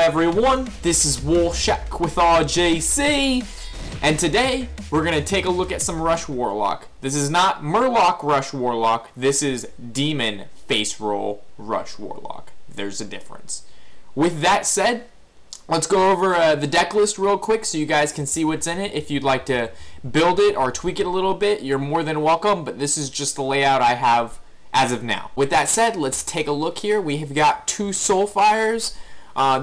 everyone, this is Warshack with RJC, and today we're going to take a look at some Rush Warlock. This is not Murloc Rush Warlock, this is Demon Face Roll Rush Warlock. There's a difference. With that said, let's go over the deck list real quick so you guys can see what's in it. If you'd like to build it or tweak it a little bit, you're more than welcome, but this is just the layout I have as of now. With that said, let's take a look here. We have got 2 Soulfires.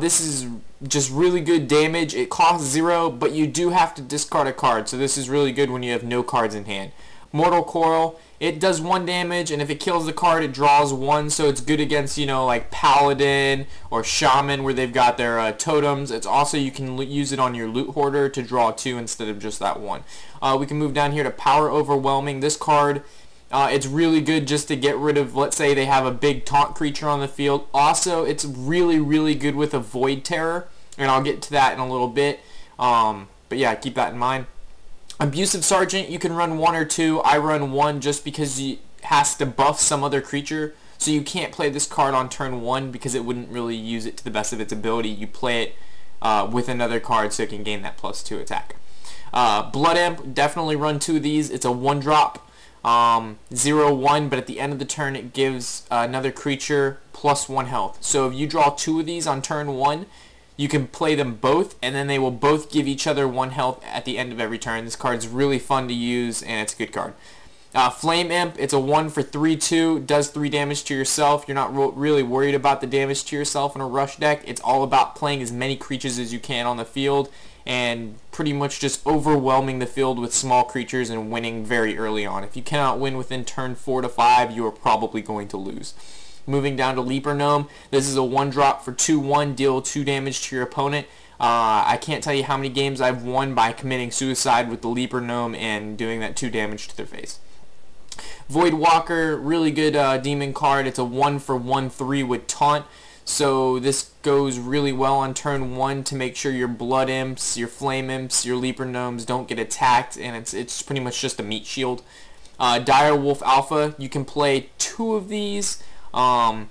This is just really good damage. It costs 0, but you do have to discard a card, so this is really good when you have no cards in hand. Mortal Coil, it does 1 damage, and if it kills the card, it draws 1, so it's good against, you know, like Paladin or Shaman where they've got their totems. It's also, you can use it on your Loot Hoarder to draw 2 instead of just that 1. We can move down here to Power Overwhelming. This card, it's really good just to get rid of, let's say they have a big taunt creature on the field. Also, it's really good with a Void Terror, and I'll get to that in a little bit. But yeah, keep that in mind. Abusive Sergeant, you can run 1 or 2. I run 1 just because it has to buff some other creature. So you can't play this card on turn 1 because it wouldn't really use it to the best of its ability. You play it with another card so it can gain that +2 attack. Blood Imp, definitely run 2 of these. It's a 1-drop. 0/1, but at the end of the turn it gives another creature +1 health. So if you draw 2 of these on turn 1, you can play them both, and then they will both give each other 1 health at the end of every turn. This card's really fun to use, and it's a good card. Flame Imp, it's a 1 for 3/2, does 3 damage to yourself. You're not really worried about the damage to yourself in a rush deck. It's all about playing as many creatures as you can on the field, and pretty much just overwhelming the field with small creatures and winning very early on. If you cannot win within turn 4 to 5, you are probably going to lose. Moving down to Leaper Gnome, this is a 1-drop for 2/1, deal 2 damage to your opponent. I can't tell you how many games I've won by committing suicide with the Leaper Gnome and doing that 2 damage to their face. Void Walker, really good demon card. It's a 1 for 1/3 with taunt. So this goes really well on turn 1 to make sure your Blood Imps, your Flame Imps, your Leaper Gnomes don't get attacked, and it's pretty much just a meat shield. Dire Wolf Alpha, you can play 2 of these, or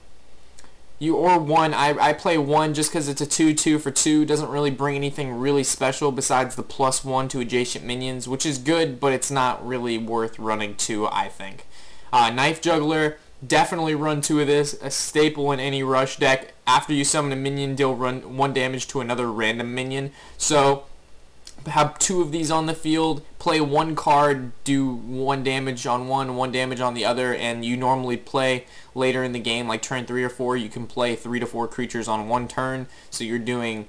1. I play 1 just because it's a 2/2 for 2. Doesn't really bring anything really special besides the +1 to adjacent minions, which is good, but it's not really worth running 2, I think. Knife Juggler, definitely run 2 of this, a staple in any rush deck. After you summon a minion, deal 1 damage to another random minion. So have 2 of these on the field, play 1 card, do 1 damage on one, 1 damage on the other, and you normally play later in the game, like turn 3 or 4, you can play 3 to 4 creatures on 1 turn, so you're doing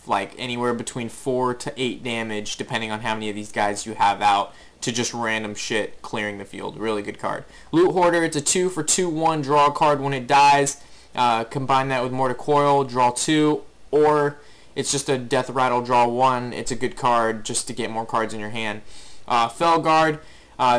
like anywhere between 4 to 8 damage depending on how many of these guys you have out to just random shit clearing the field. Really good card. Loot Hoarder, it's a 2 for 2/1, draw a card when it dies. Combine that with Mortal Coil, draw 2, or it's just a Death Rattle, draw 1. It's a good card just to get more cards in your hand. Felguard,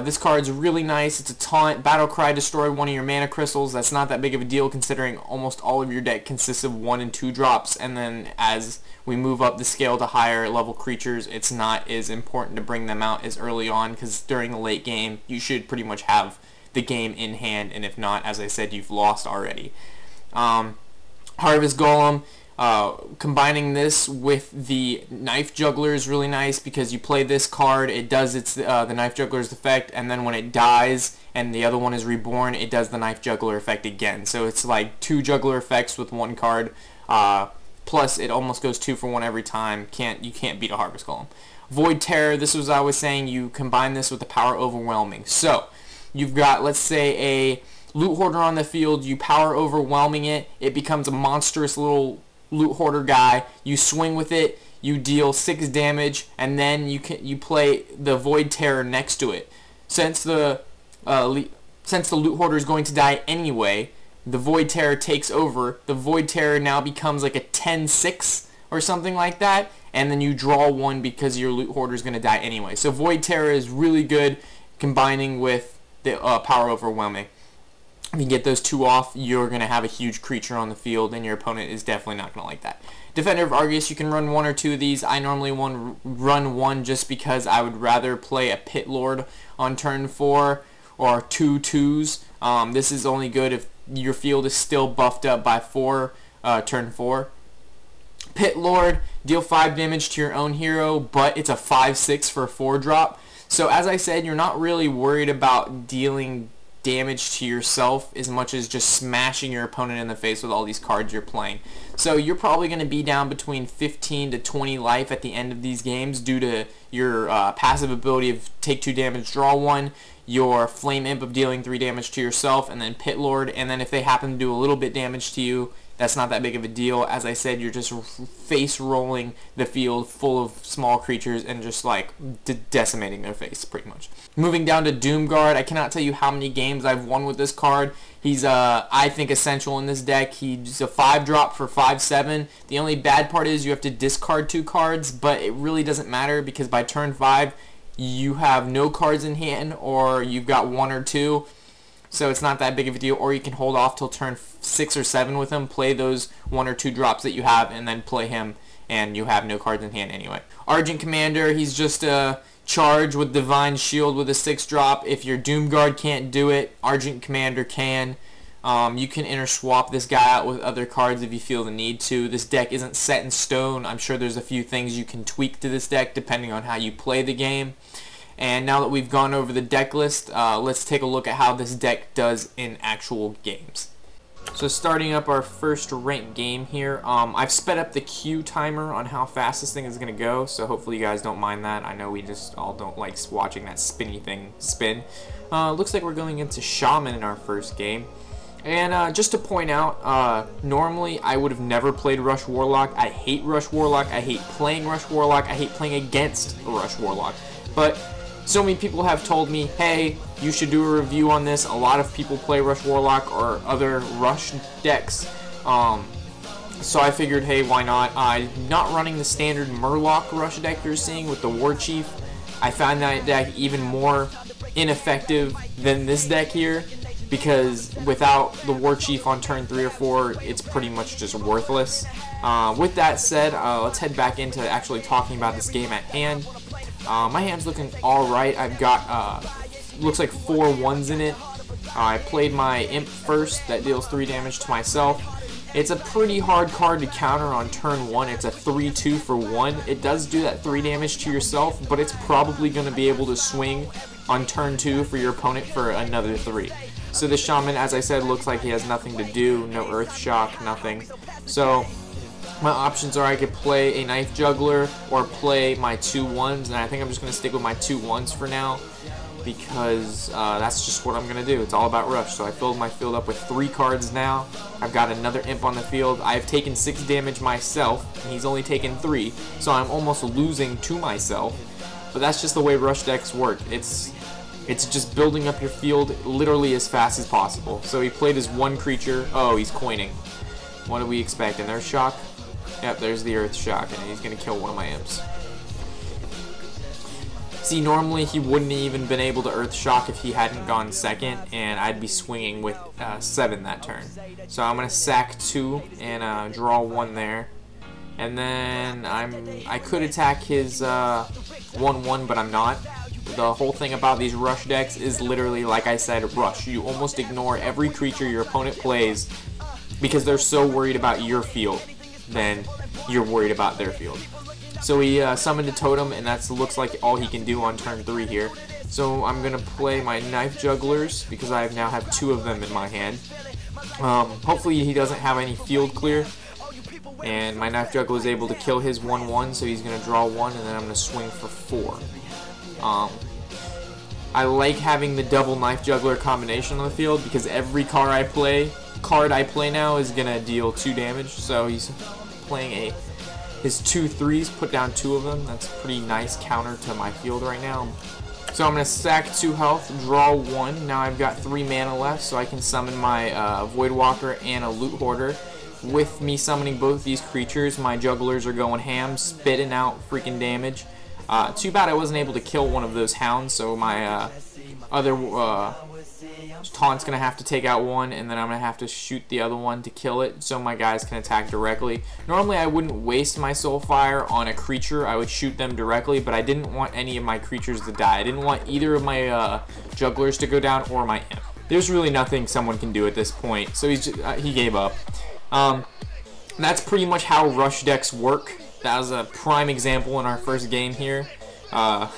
this card's really nice. It's a taunt. Battle Cry, destroy 1 of your mana crystals. That's not that big of a deal considering almost all of your deck consists of 1 and 2 drops, and then as we move up the scale to higher level creatures, it's not as important to bring them out as early on, because during the late game you should pretty much have the game in hand, and if not, as I said, you've lost already. Harvest Golem, combining this with the Knife Juggler is really nice because you play this card, it does the Knife Juggler's effect, and then when it dies and the other one is reborn, it does the Knife Juggler effect again. So it's like 2 Juggler effects with 1 card, plus it almost goes 2 for 1 every time. You can't beat a Harvest Golem. Void Terror, this was I was saying, you combine this with the Power Overwhelming. So you've got, let's say, a Loot Hoarder on the field, you Power Overwhelming it, it becomes a monstrous little Loot Hoarder guy, you swing with it, you deal 6 damage, and then you play the Void Terror next to it. Since the Loot Hoarder is going to die anyway, the Void Terror takes over. The Void Terror now becomes like a 10/6 or something like that, and then you draw 1 because your Loot Hoarder is going to die anyway. So Void Terror is really good combining with the Power Overwhelming. If you get those 2 off, you're going to have a huge creature on the field, and your opponent is definitely not going to like that. Defender of Argus, you can run 1 or 2 of these. I normally run 1 just because I would rather play a Pit Lord on turn 4 or 2 2s. This is only good if your field is still buffed up by 4, turn 4. Pit Lord, deal 5 damage to your own hero, but it's a 5/6 for a 4-drop. So as I said, you're not really worried about dealing damage to yourself as much as just smashing your opponent in the face with all these cards you're playing. So you're probably going to be down between 15 to 20 life at the end of these games due to your passive ability of take 2 damage, draw 1, your Flame Imp of dealing 3 damage to yourself, and then Pit Lord, and then if they happen to do a little bit damage to you, that's not that big of a deal. As I said, you're just face rolling the field full of small creatures and just like decimating their face pretty much. Moving down to Doomguard, I cannot tell you how many games I've won with this card. He's I think essential in this deck. He's a 5-drop for 5/7. The only bad part is you have to discard 2 cards, but it really doesn't matter because by turn 5 you have no cards in hand or you've got 1 or 2. So it's not that big of a deal, or you can hold off till turn 6 or 7 with him, play those 1 or 2 drops that you have, and then play him, and you have no cards in hand anyway. Argent Commander, he's just a charge with Divine Shield with a 6-drop. If your Doomguard can't do it, Argent Commander can. You can interswap this guy out with other cards if you feel the need to. This deck isn't set in stone. I'm sure there's a few things you can tweak to this deck depending on how you play the game. And now that we've gone over the deck list, let's take a look at how this deck does in actual games. So starting up our first ranked game here, I've sped up the queue timer on how fast this thing is going to go, so hopefully you guys don't mind that. I know we just all don't like watching that spinny thing spin. Looks like we're going into Shaman in our first game. And just to point out, normally I would have never played Rush Warlock. I hate Rush Warlock. I hate playing Rush Warlock. I hate playing against Rush Warlock. But so many people have told me, hey, you should do a review on this. A lot of people play Rush Warlock or other Rush decks. So I figured, hey, why not? I'm not running the standard Murloc Rush deck you're seeing with the War Chief. I found that deck even more ineffective than this deck here, because without the War Chief on turn 3 or 4, it's pretty much just worthless. With that said, let's head back into actually talking about this game at hand. My hand's looking alright. I've got, looks like 4 1s in it. I played my Imp first, that deals 3 damage to myself. It's a pretty hard card to counter on turn 1. It's a 3/2 for 1. It does do that 3 damage to yourself, but it's probably going to be able to swing on turn 2 for your opponent for another 3. So the Shaman, as I said, looks like he has nothing to do, no Earth Shock, nothing. So my options are I could play a Knife Juggler or play my 2 1s, and I think I'm just going to stick with my 2 1s for now, because that's just what I'm going to do. It's all about Rush. So I filled my field up with 3 cards now. I've got another Imp on the field. I've taken 6 damage myself, and he's only taken 3, so I'm almost losing to myself. But that's just the way Rush decks work. It's just building up your field literally as fast as possible. So he played his 1 creature. Oh, he's coining. What do we expect? An Earth Shock? Yep, there's the Earth Shock, and he's going to kill one of my Imps. See, normally he wouldn't even been able to Earth Shock if he hadn't gone second, and I'd be swinging with 7 that turn. So I'm going to sack 2 and draw 1 there. And then I could attack his 1/1, but I'm not. The whole thing about these Rush decks is literally, like I said, Rush. You almost ignore every creature your opponent plays because they're so worried about your field than you're worried about their field. So he summoned a totem, and that looks like all he can do on turn 3 here. So I'm going to play my Knife Jugglers because I now have 2 of them in my hand. Hopefully he doesn't have any field clear, and my Knife Juggler is able to kill his 1/1, so he's going to draw 1, and then I'm going to swing for 4. I like having the double Knife Juggler combination on the field because every card I play now is going to deal 2 damage, so he's playing his 2 3s, put down 2 of them. That's a pretty nice counter to my field right now. So I'm going to sack 2 health, draw 1. Now I've got 3 mana left, so I can summon my Voidwalker and a Loot Hoarder. With me summoning both these creatures, my Jugglers are going ham, spitting out freaking damage. Too bad I wasn't able to kill one of those hounds, so my other Taunt's going to have to take out 1, and then I'm going to have to shoot the other one to kill it, so my guys can attack directly. Normally I wouldn't waste my Soulfire on a creature, I would shoot them directly, but I didn't want any of my creatures to die. I didn't want either of my Jugglers to go down or my Imp. There's really nothing someone can do at this point, so he gave up. that's pretty much how rush decks work. That was a prime example in our first game here. How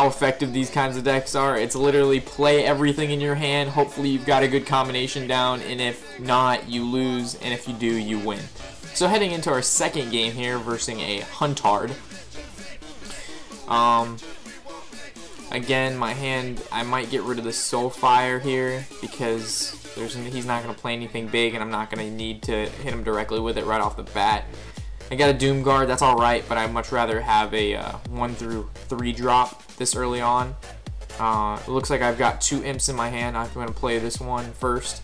effective these kinds of decks are. It's literally play everything in your hand. Hopefully you've got a good combination down, and if not, you lose, and if you do, you win. So heading into our second game here versus a Huntard. Again, my hand, I might get rid of the Soulfire here because he's not going to play anything big, and I'm not going to need to hit him directly with it right off the bat. I got a Doom Guard, that's alright, but I'd much rather have a 1 through 3 drop this early on. It looks like I've got 2 Imps in my hand. I'm going to play this one first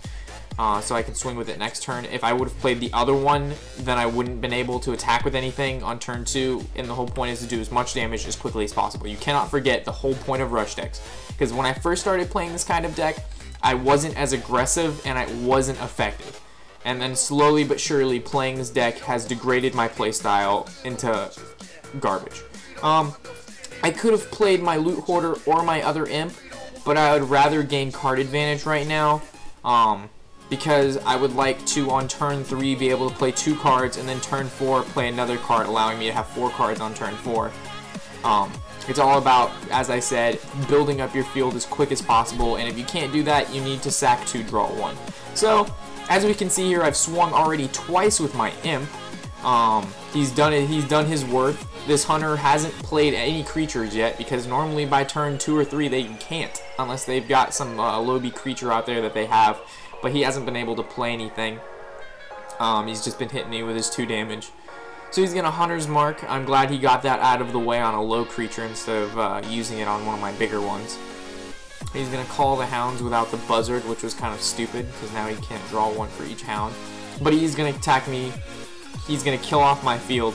so I can swing with it next turn. If I would have played the other one, then I wouldn't have been able to attack with anything on turn 2, and the whole point is to do as much damage as quickly as possible. You cannot forget the whole point of rush decks, because when I first started playing this kind of deck, I wasn't as aggressive and I wasn't effective. And then slowly but surely playing this deck has degraded my playstyle into garbage. I could have played my Loot Hoarder or my other Imp, but I would rather gain card advantage right now because I would like to on turn 3 be able to play 2 cards, and then turn 4 play another card, allowing me to have 4 cards on turn 4. It's all about, as I said, building up your field as quick as possible, and if you can't do that, you need to sack 2, draw 1. So, as we can see here, I've swung already twice with my Imp. He's done it. He's done his worth. This Hunter hasn't played any creatures yet, because normally by turn 2 or 3 they can't, unless they've got some Lobby creature out there that they have. But he hasn't been able to play anything. He's just been hitting me with his 2 damage. So he's gonna Hunter's Mark. I'm glad he got that out of the way on a low creature instead of using it on one of my bigger ones. He's going to call the hounds without the buzzard, which was kind of stupid, because now he can't draw 1 for each hound. But he's going to attack me. He's going to kill off my field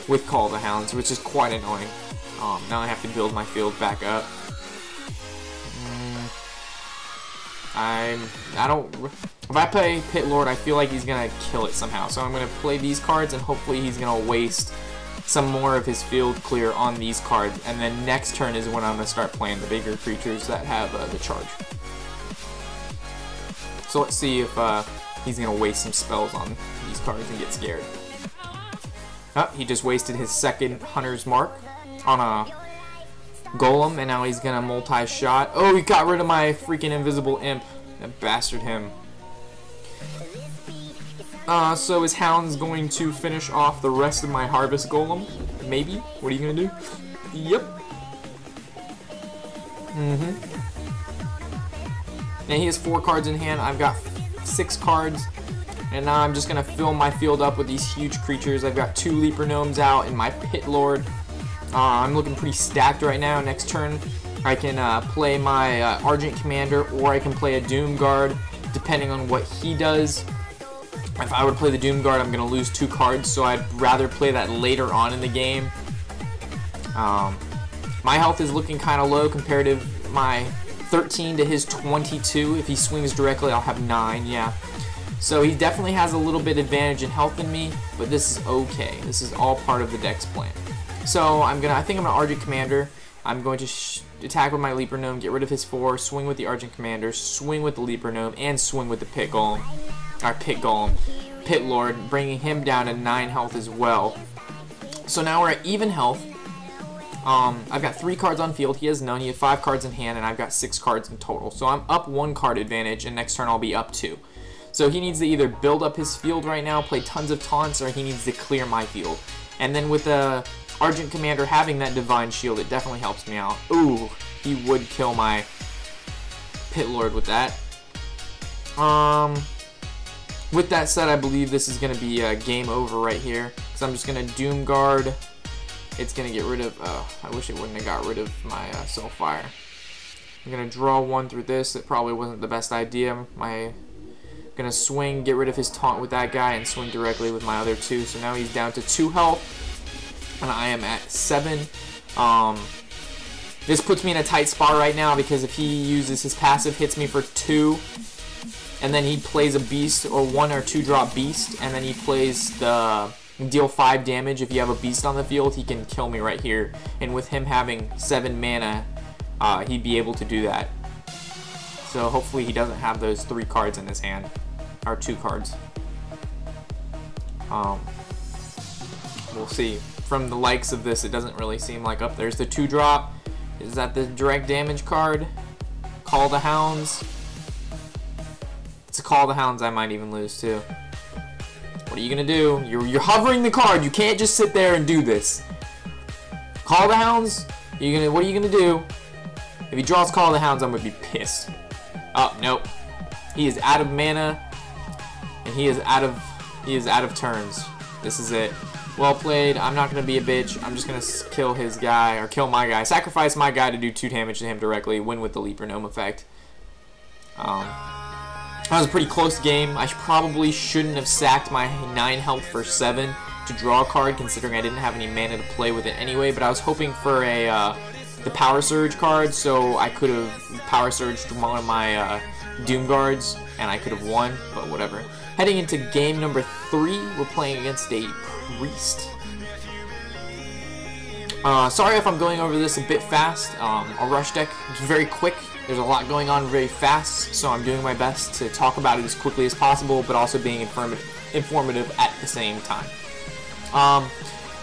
with call the hounds, which is quite annoying. Now I have to build my field back up. If I play Pit Lord, I feel like he's going to kill it somehow. So I'm going to play these cards, and hopefully he's going to waste some more of his field clear on these cards, and then next turn is when I'm going to start playing the bigger creatures that have the charge. So let's see if he's going to waste some spells on these cards and get scared. Oh, he just wasted his second Hunter's Mark on a Golem, and now he's going to multi-shot. Oh, he got rid of my freaking invisible Imp. That bastard him. So his Hound's going to finish off the rest of my Harvest Golem. Maybe? What are you going to do? Yep. Now he has 4 cards in hand. I've got 6 cards. And now I'm just going to fill my field up with these huge creatures. I've got 2 Leaper Gnomes out and my Pit Lord. I'm looking pretty stacked right now. Next turn I can play my Argent Commander, or I can play a Doom Guard, depending on what he does. If I were to play the Doom Guard, I'm going to lose 2 cards, so I'd rather play that later on in the game. My health is looking kind of low compared to my 13 to his 22. If he swings directly, I'll have 9, yeah. So he definitely has a little bit advantage in health than me, but this is okay. This is all part of the deck's plan. So I think I'm an Argent Commander. I'm going to attack with my Leaper Gnome, get rid of his 4, swing with the Argent Commander, swing with the Leaper Gnome, and swing with the Pit Golem. Our Pit Golem, Pit Lord, bringing him down to 9 health as well. So now we're at even health. I've got 3 cards on field. He has none. He has 5 cards in hand, and I've got 6 cards in total. So I'm up 1 card advantage, and next turn I'll be up 2. So he needs to either build up his field right now, play tons of taunts, or he needs to clear my field. And then with the Argent Commander having that Divine Shield, it definitely helps me out. Ooh, he would kill my Pit Lord with that. With that said, I believe this is going to be game over right here. So I'm just going to Doom Guard. It's going to get rid of... I wish it wouldn't have got rid of my Soulfire. I'm going to draw 1 through this. It probably wasn't the best idea. I'm going to swing, get rid of his taunt with that guy, and swing directly with my other 2. So now he's down to 2 health. And I am at 7. This puts me in a tight spot right now, because if he uses his passive, hits me for 2... and then he plays a beast, or 1 or 2 drop beast, and then he plays the deal 5 damage. If you have a beast on the field, he can kill me right here. And with him having 7 mana, he'd be able to do that. So hopefully he doesn't have those 3 cards in his hand, or 2 cards. We'll see. From the likes of this, it doesn't really seem like up. There's the 2-drop. Is that the direct damage card? Call the Hounds. It's a Call the Hounds. I might even lose too. What are you gonna do? You're hovering the card. You can't just sit there and do this. Call the Hounds. What are you gonna do? If he draws Call the Hounds, I'm gonna be pissed. Oh nope. He is out of mana, and he is out of turns. This is it. Well played. I'm not gonna be a bitch. I'm just gonna kill his guy, or kill my guy. Sacrifice my guy to do 2 damage to him directly. Win with the Leaper Gnome effect. That was a pretty close game. I probably shouldn't have sacked my 9 health for 7 to draw a card, considering I didn't have any mana to play with it anyway. But I was hoping for the Power Surge card, so I could have Power Surged one of my Doom Guards, and I could have won. But whatever. Heading into game number 3, we're playing against a Priest. Sorry if I'm going over this a bit fast. A rush deck is very quick. There's a lot going on very fast, so I'm doing my best to talk about it as quickly as possible, but also being informative at the same time.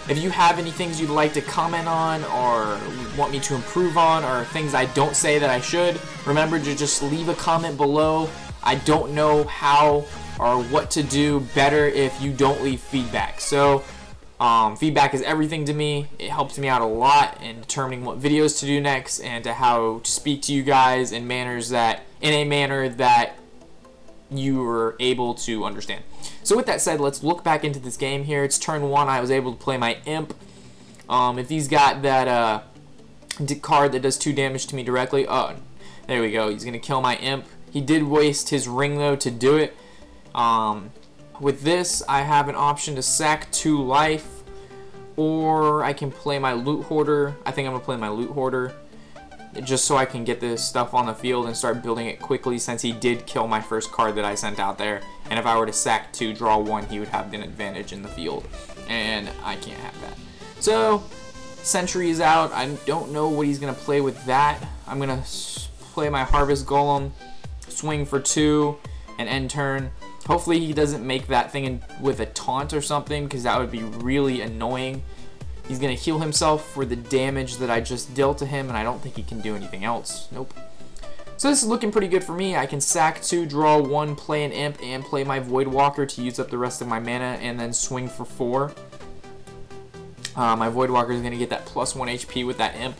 If you have any things you'd like to comment on, or want me to improve on, or things I don't say that I should, remember to just leave a comment below. I don't know how or what to do better if you don't leave feedback. So feedback is everything to me. It helps me out a lot in determining what videos to do next, and to how to speak to you guys in a manner that you are able to understand. So with that said, let's look back into this game here. It's turn 1. I was able to play my Imp. If he's got that card that does 2 damage to me directly, oh, there we go. He's gonna kill my Imp. He did waste his ring though to do it. With this, I have an option to sack 2 life, or I can play my Loot Hoarder. I think I'm going to play my Loot Hoarder, just so I can get this stuff on the field and start building it quickly, since he did kill my first card that I sent out there. And if I were to sack 2, draw 1, he would have an advantage in the field, and I can't have that. So, Sentry is out. I don't know what he's going to play with that. I'm going to play my Harvest Golem, swing for 2, and end turn. Hopefully he doesn't make that thing with a taunt or something, because that would be really annoying. He's going to heal himself for the damage that I just dealt to him, and I don't think he can do anything else. Nope. So this is looking pretty good for me. I can sack 2, draw 1, play an Imp, and play my Voidwalker to use up the rest of my mana, and then swing for 4. My Voidwalker is going to get that +1 HP with that Imp.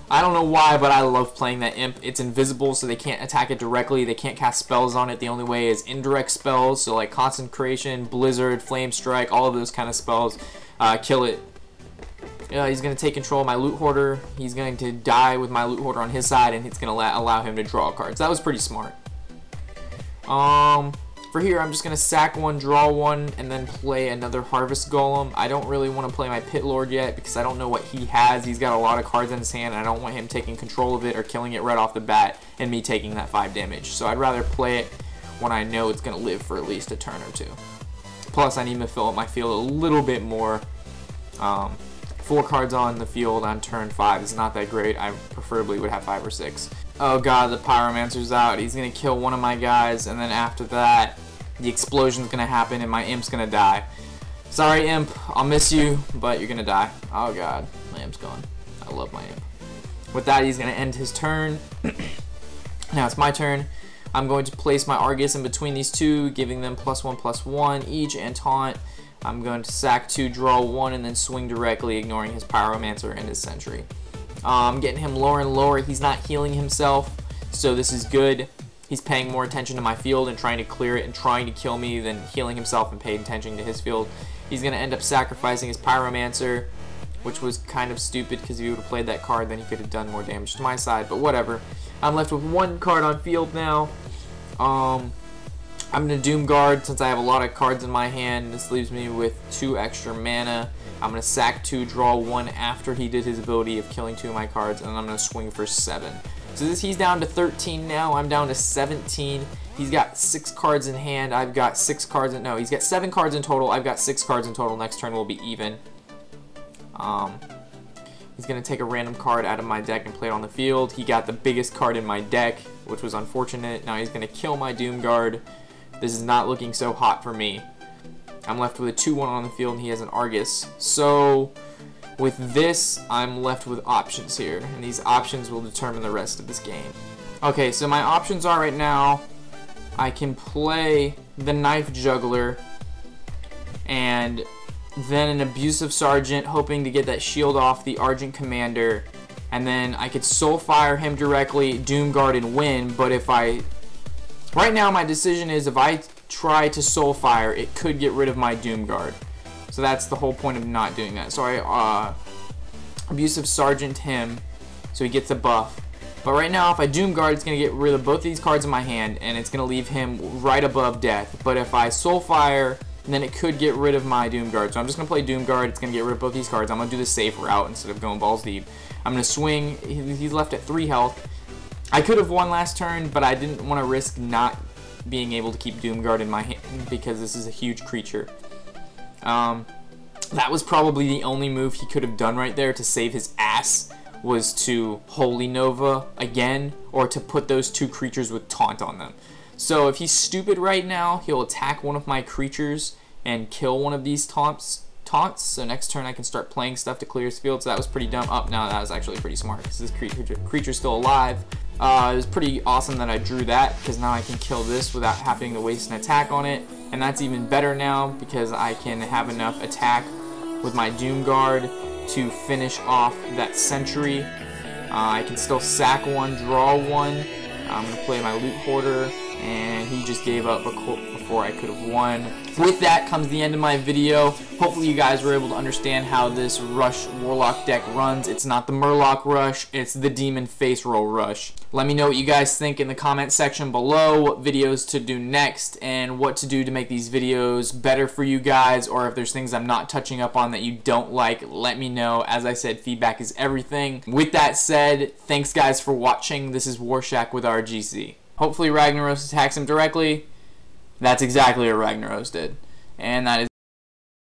I don't know why, but I love playing that Imp. It's invisible, so they can't attack it directly. They can't cast spells on it. The only way is indirect spells, so like Concentration, Blizzard, Flame Strike, all of those kind of spells kill it. He's going to take control of my Loot Hoarder. He's going to die with my Loot Hoarder on his side, and it's going to allow him to draw cards. That was pretty smart. For here, I'm just going to sack 1, draw 1, and then play another Harvest Golem. I don't really want to play my Pit Lord yet, because I don't know what he has. He's got a lot of cards in his hand, and I don't want him taking control of it or killing it right off the bat and me taking that 5 damage. So I'd rather play it when I know it's going to live for at least a turn or 2. Plus, I need to fill up my field a little bit more. 4 cards on the field on turn 5 is not that great. I preferably would have 5 or 6. Oh god, the Pyromancer's out. He's going to kill one of my guys, and then after that, the explosion's going to happen, and my Imp's going to die. Sorry, Imp. I'll miss you, but you're going to die. Oh god, my Imp's gone. I love my Imp. With that, he's going to end his turn. Now it's my turn. I'm going to place my Argus in between these two, giving them +1/+1 each, and taunt. I'm going to sack 2, draw 1, and then swing directly, ignoring his Pyromancer and his Sentry. I'm getting him lower and lower. He's not healing himself, so this is good. He's paying more attention to my field and trying to clear it and trying to kill me than healing himself and paying attention to his field. He's going to end up sacrificing his Pyromancer, which was kind of stupid, because if he would have played that card, then he could have done more damage to my side, but whatever. I'm left with 1 card on field now. I'm going to Doom Guard since I have a lot of cards in my hand. This leaves me with 2 extra mana. I'm going to sack 2, draw 1 after he did his ability of killing 2 of my cards, and then I'm going to swing for 7. So he's down to 13 now. I'm down to 17. He's got 6 cards in hand. I've got 6 cards in... No, he's got 7 cards in total. I've got 6 cards in total. Next turn will be even. He's going to take a random card out of my deck and play it on the field. He got the biggest card in my deck, which was unfortunate. Now he's going to kill my Doom Guard. This is not looking so hot for me. I'm left with a 2-1 on the field, and he has an Argus. So with this, I'm left with options here, and these options will determine the rest of this game. Okay, so my options are right now, I can play the Knife Juggler, and then an Abusive Sergeant, hoping to get that shield off the Argent Commander, and then I could Soulfire him directly, Doomguard, and win. But if I... Right now, my decision is if I try to Soulfire, it could get rid of my Doomguard. So that's the whole point of not doing that. So I Abusive Sergeant him, so he gets a buff. But right now, if I Doomguard, it's going to get rid of both of these cards in my hand, and it's going to leave him right above death. But if I Soulfire, then it could get rid of my Doomguard. So I'm just going to play Doomguard. It's going to get rid of both these cards. I'm going to do the safe route instead of going balls deep. I'm going to swing. He's left at 3 health. I could have won last turn, but I didn't want to risk not being able to keep Doomguard in my hand because this is a huge creature. That was probably the only move he could have done right there to save his ass, was to Holy Nova again, or to put those 2 creatures with Taunt on them. So if he's stupid right now, he'll attack one of my creatures and kill one of these taunts. So next turn I can start playing stuff to clear his field. So that was pretty dumb. No, that was actually pretty smart because this creature's still alive. It was pretty awesome that I drew that, because now I can kill this without having to waste an attack on it. And that's even better now because I can have enough attack with my Doomguard to finish off that Sentry. I can still sack 1, draw 1. I'm going to play my Loot Hoarder, and he just gave up before I could have won. With that comes the end of my video. Hopefully you guys were able to understand how this Rush Warlock deck runs. It's not the Murloc Rush, it's the Demon Face Roll Rush. Let me know what you guys think in the comment section below, what videos to do next, and what to do to make these videos better for you guys, or if there's things I'm not touching up on that you don't like, let me know. As I said, feedback is everything. With that said, thanks guys for watching. This is Warshack with RGC. Hopefully Ragnaros attacks him directly. That's exactly what Ragnaros did. And that is